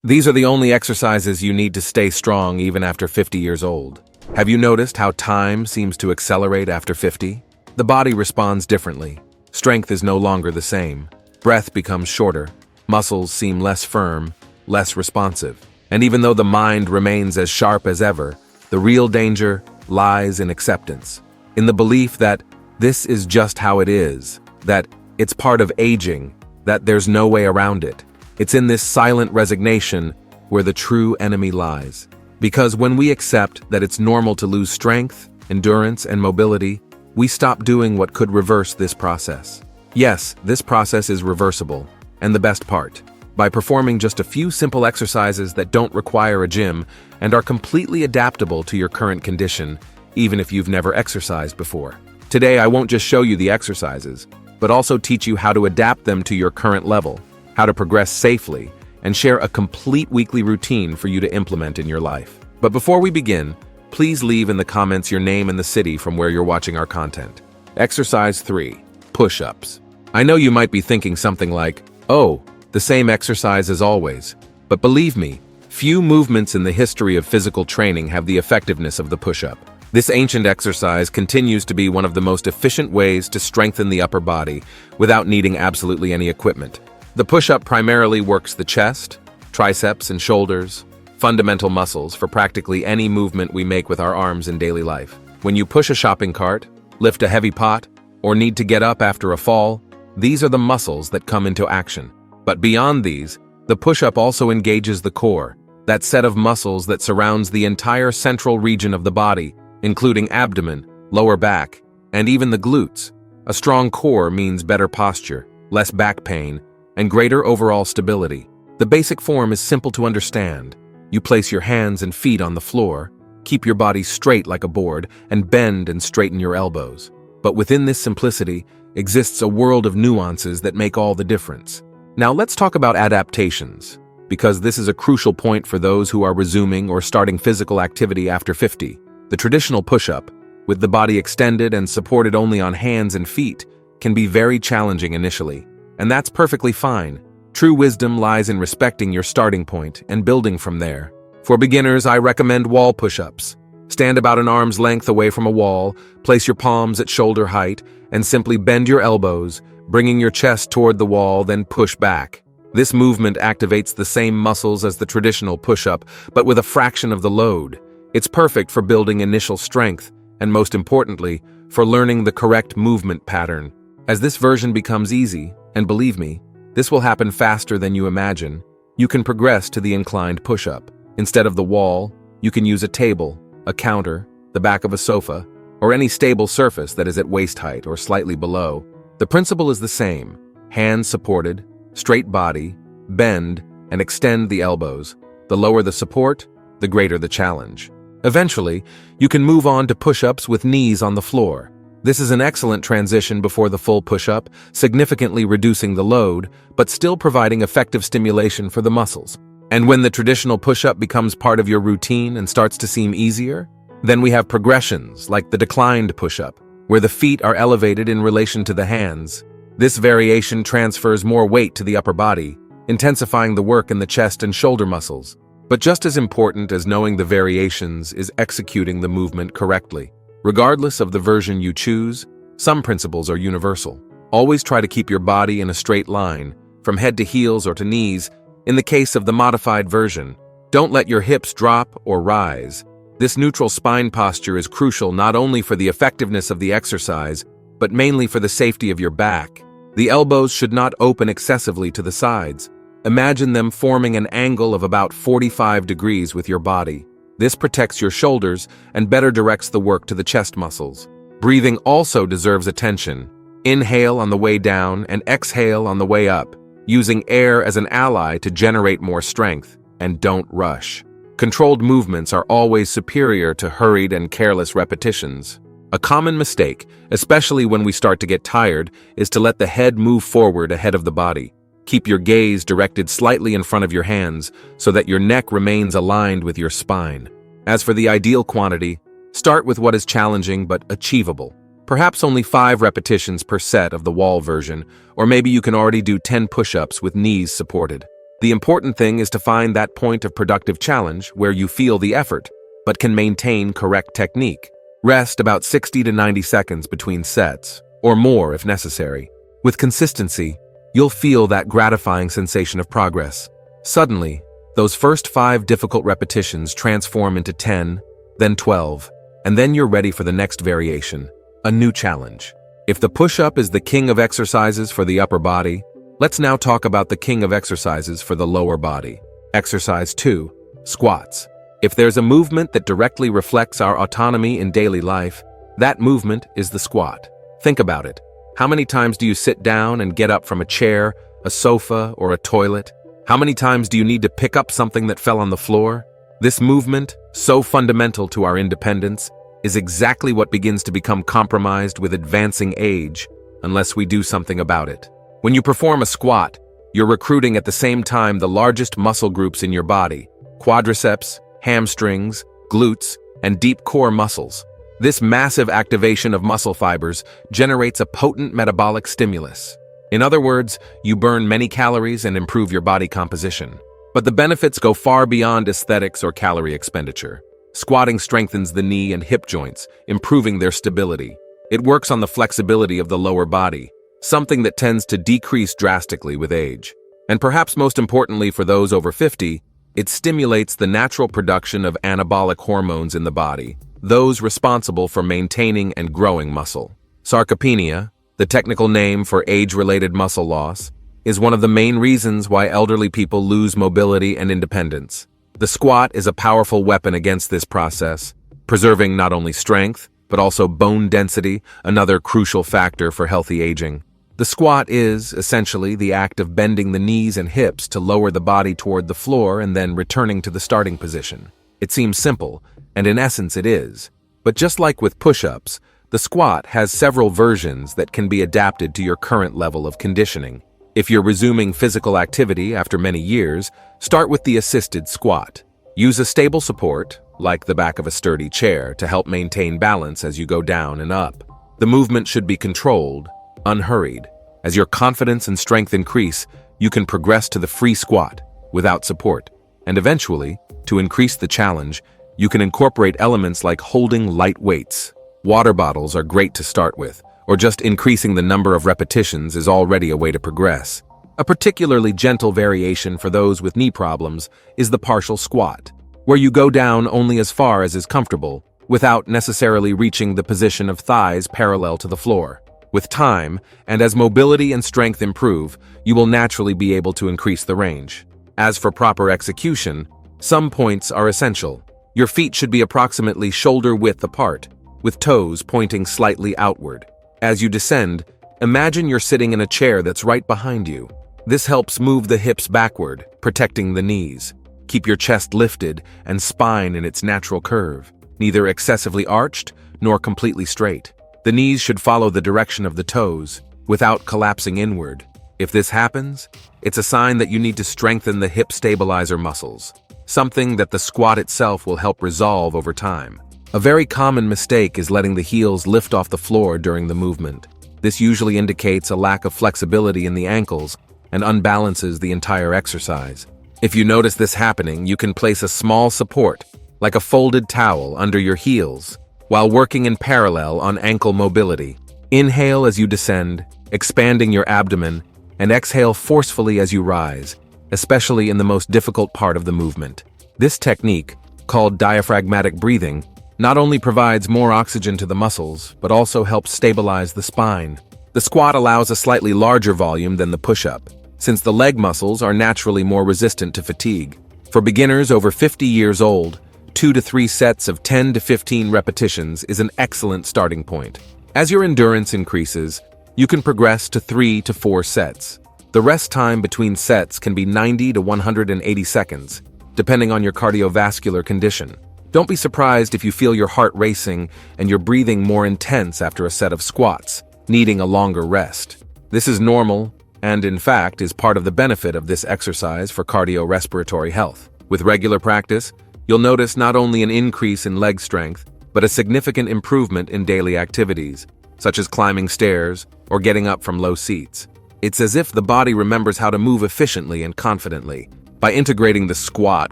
These are the only exercises you need to stay strong even after 50 years old. Have you noticed how time seems to accelerate after 50? The body responds differently. Strength is no longer the same. Breath becomes shorter. Muscles seem less firm, less responsive. And even though the mind remains as sharp as ever, the real danger lies in acceptance, in the belief that this is just how it is, that it's part of aging, that there's no way around it. It's in this silent resignation where the true enemy lies. Because when we accept that it's normal to lose strength, endurance, and mobility, we stop doing what could reverse this process. Yes, this process is reversible, and the best part, by performing just a few simple exercises that don't require a gym and are completely adaptable to your current condition, even if you've never exercised before. Today, I won't just show you the exercises, but also teach you how to adapt them to your current level, how to progress safely, and share a complete weekly routine for you to implement in your life. But before we begin, please leave in the comments your name and the city from where you're watching our content. Exercise 3. Push-ups. I know you might be thinking something like, oh, the same exercise as always. But believe me, few movements in the history of physical training have the effectiveness of the push-up. This ancient exercise continues to be one of the most efficient ways to strengthen the upper body without needing absolutely any equipment. The push-up primarily works the chest, triceps, and shoulders, fundamental muscles for practically any movement we make with our arms in daily life. When you push a shopping cart, lift a heavy pot, or need to get up after a fall, these are the muscles that come into action. But beyond these, the push-up also engages the core, that set of muscles that surrounds the entire central region of the body, including abdomen, lower back, and even the glutes. A strong core means better posture, less back pain, and greater overall stability. The basic form is simple to understand. You place your hands and feet on the floor, keep your body straight like a board, and bend and straighten your elbows. But within this simplicity exists a world of nuances that make all the difference. Now let's talk about adaptations, because this is a crucial point for those who are resuming or starting physical activity after 50. The traditional push-up, with the body extended and supported only on hands and feet, can be very challenging initially. And that's perfectly fine. True wisdom lies in respecting your starting point and building from there. For beginners, I recommend wall push-ups. Stand about an arm's length away from a wall, place your palms at shoulder height, and simply bend your elbows, bringing your chest toward the wall, then push back. This movement activates the same muscles as the traditional push-up, but with a fraction of the load. It's perfect for building initial strength, and most importantly, for learning the correct movement pattern. As this version becomes easy, and believe me, this will happen faster than you imagine, you can progress to the inclined push-up. Instead of the wall, you can use a table, a counter, the back of a sofa, or any stable surface that is at waist height or slightly below. The principle is the same: hands supported, straight body, bend, and extend the elbows. The lower the support, the greater the challenge. Eventually, you can move on to push-ups with knees on the floor. This is an excellent transition before the full push-up, significantly reducing the load, but still providing effective stimulation for the muscles. And when the traditional push-up becomes part of your routine and starts to seem easier, then we have progressions like the declined push-up, where the feet are elevated in relation to the hands. This variation transfers more weight to the upper body, intensifying the work in the chest and shoulder muscles. But just as important as knowing the variations is executing the movement correctly. Regardless of the version you choose, some principles are universal. Always try to keep your body in a straight line, from head to heels or to knees. In the case of the modified version, don't let your hips drop or rise. This neutral spine posture is crucial not only for the effectiveness of the exercise, but mainly for the safety of your back. The elbows should not open excessively to the sides. Imagine them forming an angle of about 45 degrees with your body. This protects your shoulders and better directs the work to the chest muscles. Breathing also deserves attention. Inhale on the way down and exhale on the way up, using air as an ally to generate more strength, and don't rush. Controlled movements are always superior to hurried and careless repetitions. A common mistake, especially when we start to get tired, is to let the head move forward ahead of the body. Keep your gaze directed slightly in front of your hands so that your neck remains aligned with your spine. As for the ideal quantity, start with what is challenging but achievable. Perhaps only 5 repetitions per set of the wall version, or maybe you can already do 10 push-ups with knees supported. The important thing is to find that point of productive challenge where you feel the effort, but can maintain correct technique. Rest about 60 to 90 seconds between sets, or more if necessary. With consistency, you'll feel that gratifying sensation of progress. Suddenly, those first 5 difficult repetitions transform into 10, then 12, and then you're ready for the next variation, a new challenge. If the push-up is the king of exercises for the upper body, let's now talk about the king of exercises for the lower body. Exercise 2, squats. If there's a movement that directly reflects our autonomy in daily life, that movement is the squat. Think about it. How many times do you sit down and get up from a chair, a sofa, or a toilet? How many times do you need to pick up something that fell on the floor? This movement, so fundamental to our independence, is exactly what begins to become compromised with advancing age, unless we do something about it. When you perform a squat, you're recruiting at the same time the largest muscle groups in your body: quadriceps, hamstrings, glutes, and deep core muscles. This massive activation of muscle fibers generates a potent metabolic stimulus. In other words, you burn many calories and improve your body composition. But the benefits go far beyond aesthetics or calorie expenditure. Squatting strengthens the knee and hip joints, improving their stability. It works on the flexibility of the lower body, something that tends to decrease drastically with age. And perhaps most importantly for those over 50, it stimulates the natural production of anabolic hormones in the body, those responsible for maintaining and growing muscle. Sarcopenia, the technical name for age-related muscle loss, is one of the main reasons why elderly people lose mobility and independence. The squat is a powerful weapon against this process, preserving not only strength, but also bone density, another crucial factor for healthy aging. The squat is, essentially, the act of bending the knees and hips to lower the body toward the floor and then returning to the starting position. It seems simple, and in essence it is. But just like with push-ups, the squat has several versions that can be adapted to your current level of conditioning. If you're resuming physical activity after many years, start with the assisted squat. Use a stable support, like the back of a sturdy chair, to help maintain balance as you go down and up. The movement should be controlled, unhurried. As your confidence and strength increase, you can progress to the free squat without support. And eventually, to increase the challenge, you can incorporate elements like holding light weights. Water bottles are great to start with, or just increasing the number of repetitions is already a way to progress. A particularly gentle variation for those with knee problems is the partial squat, where you go down only as far as is comfortable, without necessarily reaching the position of thighs parallel to the floor. With time, and as mobility and strength improve, you will naturally be able to increase the range. As for proper execution, some points are essential. Your feet should be approximately shoulder width apart, with toes pointing slightly outward. As you descend, imagine you're sitting in a chair that's right behind you. This helps move the hips backward, protecting the knees. Keep your chest lifted and spine in its natural curve, neither excessively arched nor completely straight. The knees should follow the direction of the toes, without collapsing inward. If this happens, it's a sign that you need to strengthen the hip stabilizer muscles, something that the squat itself will help resolve over time. A very common mistake is letting the heels lift off the floor during the movement. This usually indicates a lack of flexibility in the ankles and unbalances the entire exercise. If you notice this happening, you can place a small support, like a folded towel, under your heels, while working in parallel on ankle mobility. Inhale as you descend, expanding your abdomen, and exhale forcefully as you rise, especially in the most difficult part of the movement. This technique, called diaphragmatic breathing, not only provides more oxygen to the muscles, but also helps stabilize the spine. The squat allows a slightly larger volume than the push-up, since the leg muscles are naturally more resistant to fatigue. For beginners over 50 years old, 2 to 3 sets of 10 to 15 repetitions is an excellent starting point. As your endurance increases, you can progress to 3 to 4 sets. The rest time between sets can be 90 to 180 seconds, depending on your cardiovascular condition. Don't be surprised if you feel your heart racing and your breathing more intense after a set of squats, needing a longer rest. This is normal and, in fact, is part of the benefit of this exercise for cardiorespiratory health. With regular practice, you'll notice not only an increase in leg strength, but a significant improvement in daily activities, such as climbing stairs or getting up from low seats. It's as if the body remembers how to move efficiently and confidently. By integrating the squat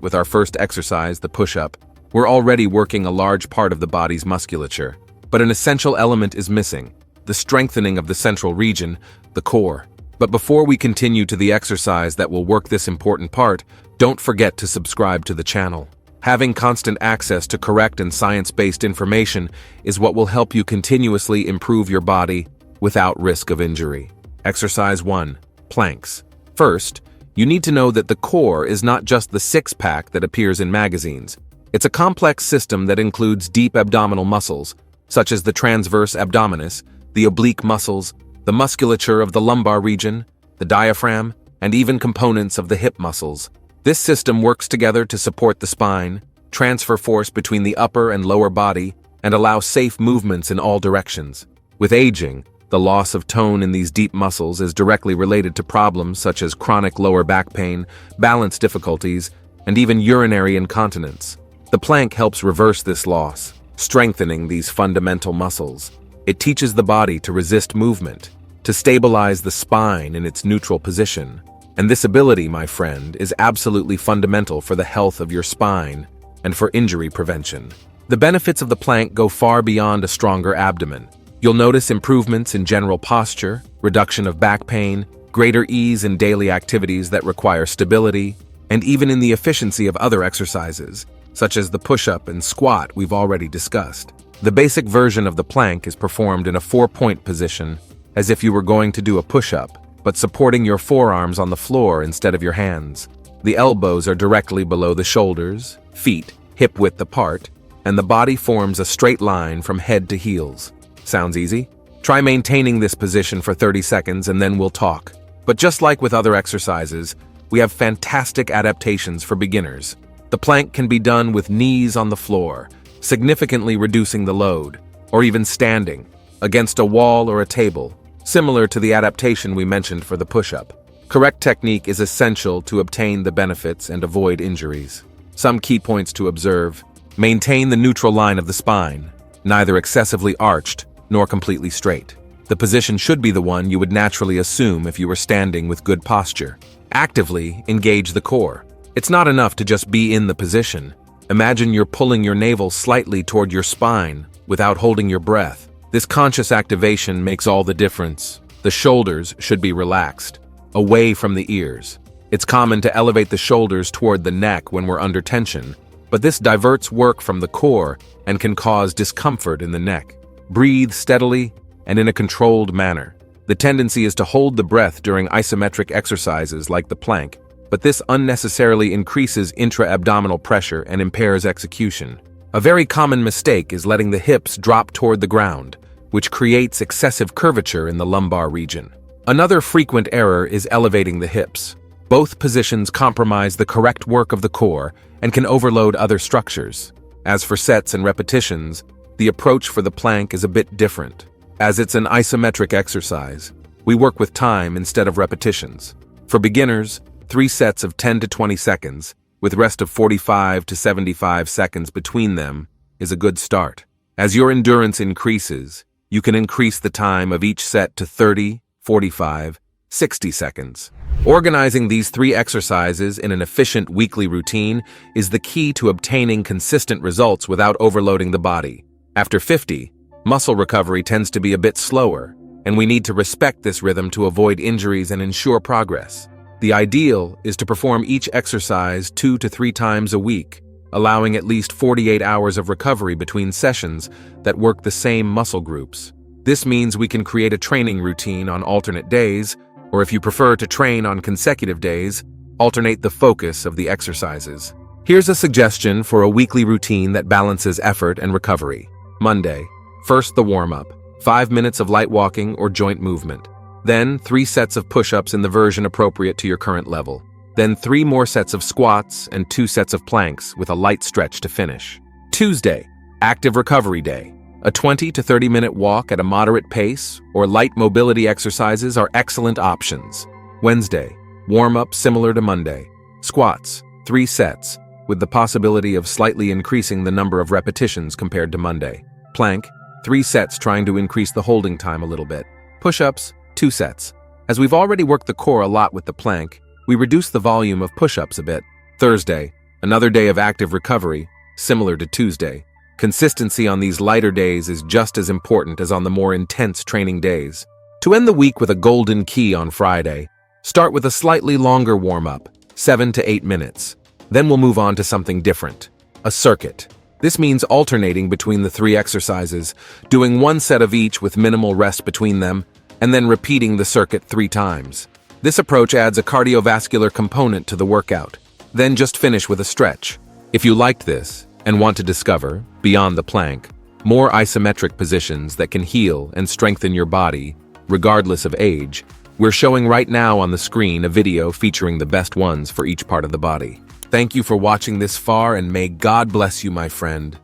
with our first exercise, the push-up, we're already working a large part of the body's musculature. But an essential element is missing: the strengthening of the central region, the core. But before we continue to the exercise that will work this important part, don't forget to subscribe to the channel. Having constant access to correct and science-based information is what will help you continuously improve your body without risk of injury. Exercise 1. Planks. First, you need to know that the core is not just the six-pack that appears in magazines. It's a complex system that includes deep abdominal muscles, such as the transverse abdominis, the oblique muscles, the musculature of the lumbar region, the diaphragm, and even components of the hip muscles. This system works together to support the spine, transfer force between the upper and lower body, and allow safe movements in all directions. With aging, the loss of tone in these deep muscles is directly related to problems such as chronic lower back pain, balance difficulties, and even urinary incontinence. The plank helps reverse this loss, strengthening these fundamental muscles. It teaches the body to resist movement, to stabilize the spine in its neutral position. And this ability, my friend, is absolutely fundamental for the health of your spine and for injury prevention. The benefits of the plank go far beyond a stronger abdomen. You'll notice improvements in general posture, reduction of back pain, greater ease in daily activities that require stability, and even in the efficiency of other exercises, such as the push-up and squat we've already discussed. The basic version of the plank is performed in a 4-point position, as if you were going to do a push-up, but supporting your forearms on the floor instead of your hands. The elbows are directly below the shoulders, feet hip-width apart, and the body forms a straight line from head to heels. Sounds easy? Try maintaining this position for 30 seconds and then we'll talk. But just like with other exercises, we have fantastic adaptations for beginners. The plank can be done with knees on the floor, significantly reducing the load, or even standing, against a wall or a table, similar to the adaptation we mentioned for the push-up. Correct technique is essential to obtain the benefits and avoid injuries. Some key points to observe: maintain the neutral line of the spine, neither excessively arched nor completely straight. The position should be the one you would naturally assume if you were standing with good posture. Actively engage the core. It's not enough to just be in the position. Imagine you're pulling your navel slightly toward your spine without holding your breath. This conscious activation makes all the difference. The shoulders should be relaxed, away from the ears. It's common to elevate the shoulders toward the neck when we're under tension, but this diverts work from the core and can cause discomfort in the neck. Breathe steadily and in a controlled manner. The tendency is to hold the breath during isometric exercises like the plank, but this unnecessarily increases intra-abdominal pressure and impairs execution. A very common mistake is letting the hips drop toward the ground, which creates excessive curvature in the lumbar region. Another frequent error is elevating the hips. Both positions compromise the correct work of the core and can overload other structures. As for sets and repetitions, the approach for the plank is a bit different. As it's an isometric exercise, we work with time instead of repetitions. For beginners, 3 sets of 10 to 20 seconds, with rest of 45 to 75 seconds between them, is a good start. As your endurance increases, you can increase the time of each set to 30, 45, 60 seconds. Organizing these 3 exercises in an efficient weekly routine is the key to obtaining consistent results without overloading the body. After 50, muscle recovery tends to be a bit slower, and we need to respect this rhythm to avoid injuries and ensure progress. The ideal is to perform each exercise 2 to 3 times a week, allowing at least 48 hours of recovery between sessions that work the same muscle groups. This means we can create a training routine on alternate days, or if you prefer to train on consecutive days, alternate the focus of the exercises. Here's a suggestion for a weekly routine that balances effort and recovery. Monday, first the warm-up, 5 minutes of light walking or joint movement. Then 3 sets of push-ups in the version appropriate to your current level. Then 3 more sets of squats and 2 sets of planks with a light stretch to finish. Tuesday, active recovery day. A 20 to 30-minute walk at a moderate pace or light mobility exercises are excellent options. Wednesday, warm-up similar to Monday. Squats, 3 sets, with the possibility of slightly increasing the number of repetitions compared to Monday. Plank, 3 sets trying to increase the holding time a little bit. Push-ups, 2 sets, As we've already worked the core a lot with the plank, we reduce the volume of push-ups a bit. Thursday, another day of active recovery, similar to Tuesday. Consistency on these lighter days is just as important as on the more intense training days. To end the week with a golden key on Friday, start with a slightly longer warm-up, 7 to 8 minutes. Then we'll move on to something different, a circuit. This means alternating between the 3 exercises, doing 1 set of each with minimal rest between them, and then repeating the circuit 3 times. This approach adds a cardiovascular component to the workout. Then just finish with a stretch. If you liked this and want to discover, beyond the plank, more isometric positions that can heal and strengthen your body, regardless of age, we're showing right now on the screen a video featuring the best ones for each part of the body. Thank you for watching this far, and may God bless you, my friend.